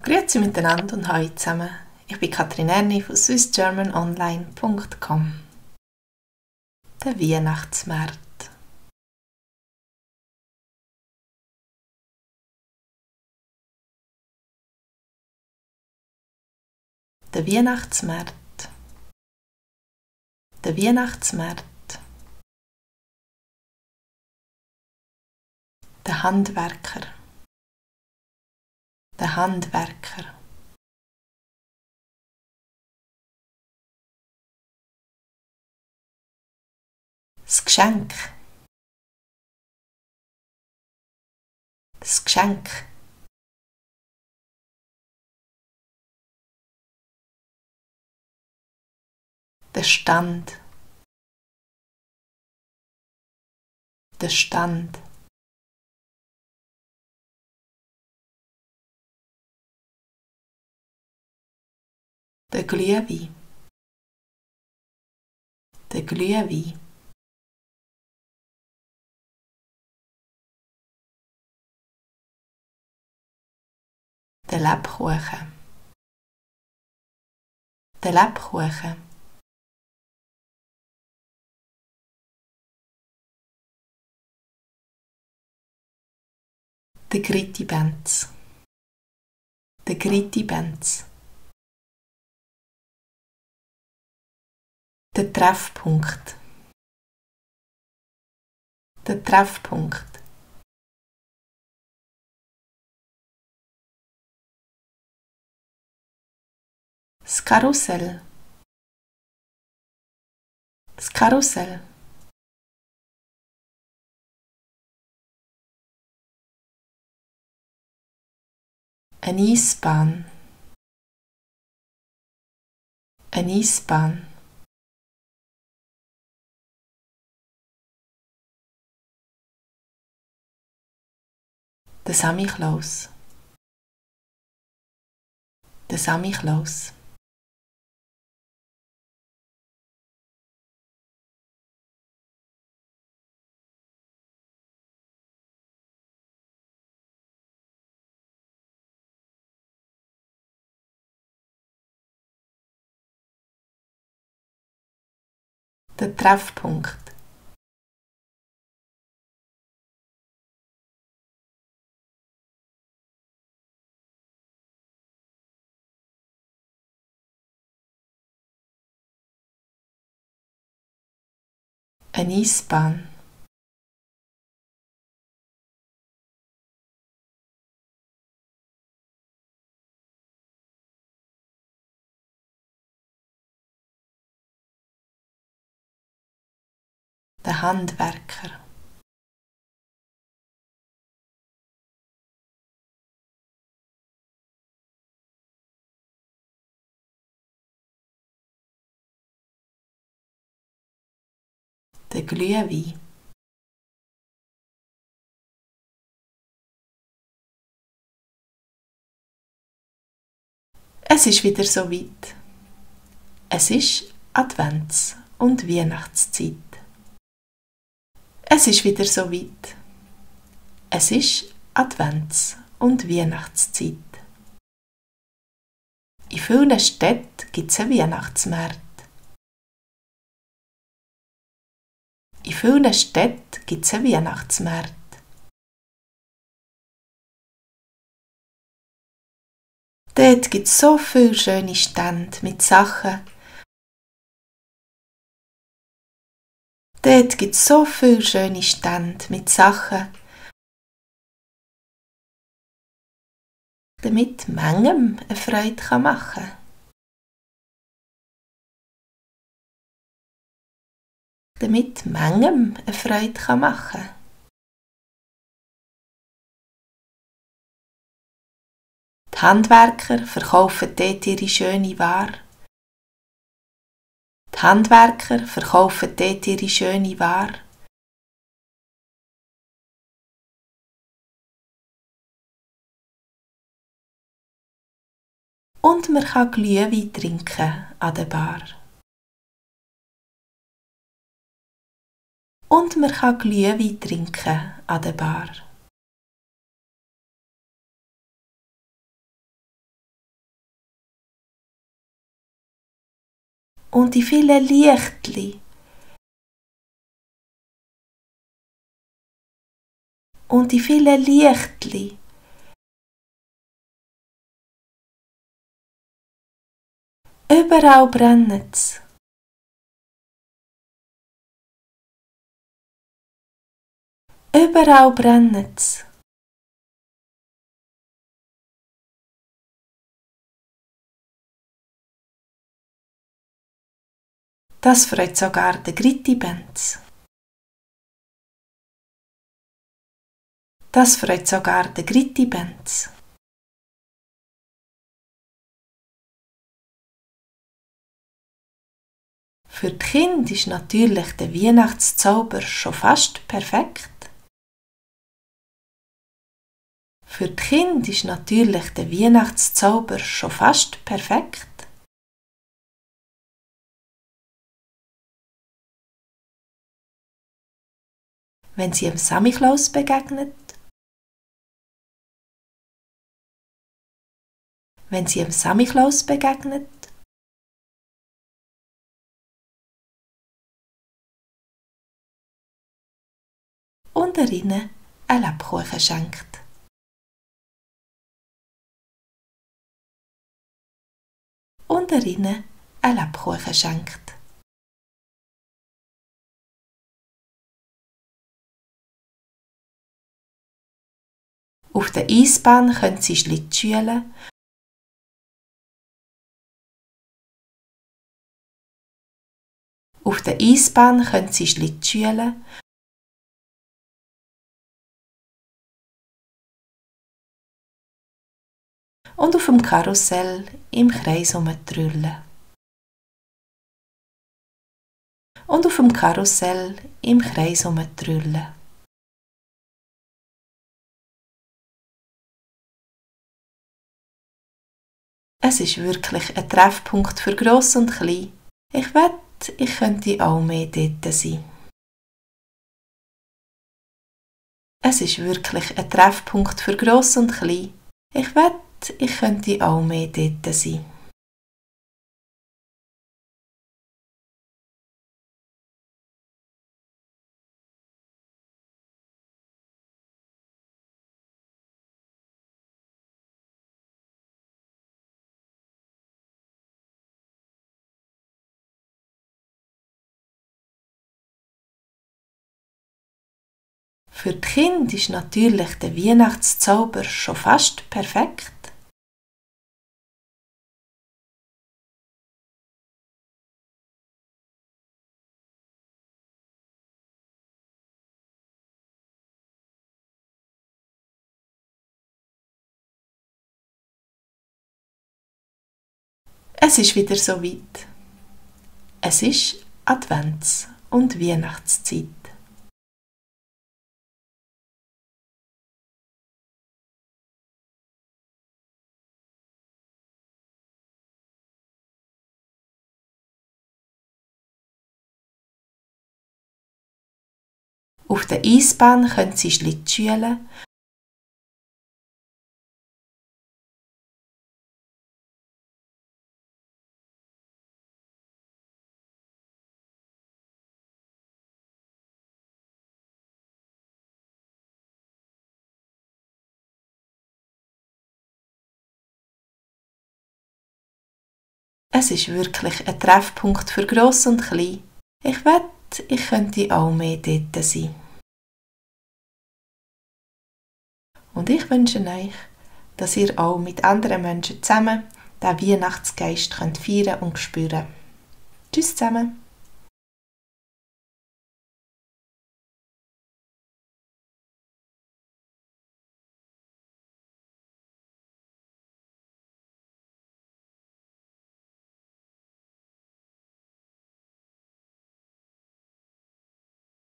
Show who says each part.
Speaker 1: Grüezi miteinander und hallo zusammen. Ich bin Katrin Erni von swissgermanonline.com. Der Weihnachtsmarkt. Der Weihnachtsmarkt. Der Weihnachtsmarkt. Der Handwerker. Der Handwerker. Das Geschenk. Das Geschenk. Der Stand. Der Stand. Der Glühwein. Der Glühwein. Der Lebkuchen. Der Lebkuchen. Der Gritti-Benz. Der Gritti-Benz. Der Treffpunkt. Der Treffpunkt. Das Karussell. Das Karussell. Eine Eisbahn. Eine Eisbahn. Der Samichlaus. Der Samichlaus. Der Treffpunkt. Eine Eisbahn. Der Handwerker. Der Glühwein. Es ist wieder so weit. Es ist Advents- und Weihnachtszeit. Es ist wieder so weit. Es ist Advents- und Weihnachtszeit. In vielen Städten gibt es einen Weihnachtsmarkt. In vielen Städten gibt es einen Weihnachtsmarkt. Dort gibt es so viele schöne Stände mit Sachen. Dort gibt es so viele schöne Stände mit Sachen, damit manchem eine Freude machen kann. Damit manchem eine Freude machen kann. Die Handwerker verkaufen dort ihre schöne Ware. Die Handwerker verkaufen dort ihre schöne Ware. Und man kann Glühwein trinken an der Bar. Und man kann Glühwein trinken an der Bar. und die vielen Lichtli und die vielen Lichtli. Überall brennet's. Überall brennet's. Das freut sogar den Gritti-Benz. Das freut sogar den Gritti-Benz. Für die Kinder ist natürlich der Weihnachtszauber schon fast perfekt. Für die Kinder ist natürlich der Weihnachtszauber schon fast perfekt. Wenn sie dem Samichlaus begegnet, wenn sie dem Samichlaus begegnet, und er ihnen einen Lebkuchen schenkt. Und er ihnen einen Lebkuchen schenkt. Auf der Eisbahn können sie Schlittschuhen. Auf der Eisbahn können sie Schlittschuhen. Und auf dem Karussell im Kreis herumtrüllen. Und auf dem Karussell im Kreis herumtrüllen. Es ist wirklich ein Treffpunkt für Gross und Klein. Ich wette, ich könnte auch mehr dort sein. Es ist wirklich ein Treffpunkt für Gross und Klein. Ich wette, ich könnte auch mehr dort sein. Für die Kinder ist natürlich der Weihnachtszauber schon fast perfekt. Es ist wieder so weit. Es ist Advents- und Weihnachtszeit. Auf der Eisbahn können sie Schlittschuhen. Es ist wirklich ein Treffpunkt für Gross und Klein. Ich wette, ich könnte auch mehr dort sein. Und ich wünsche euch, dass ihr auch mit anderen Menschen zusammen den Weihnachtsgeist feiern und spüren könnt. Tschüss zusammen!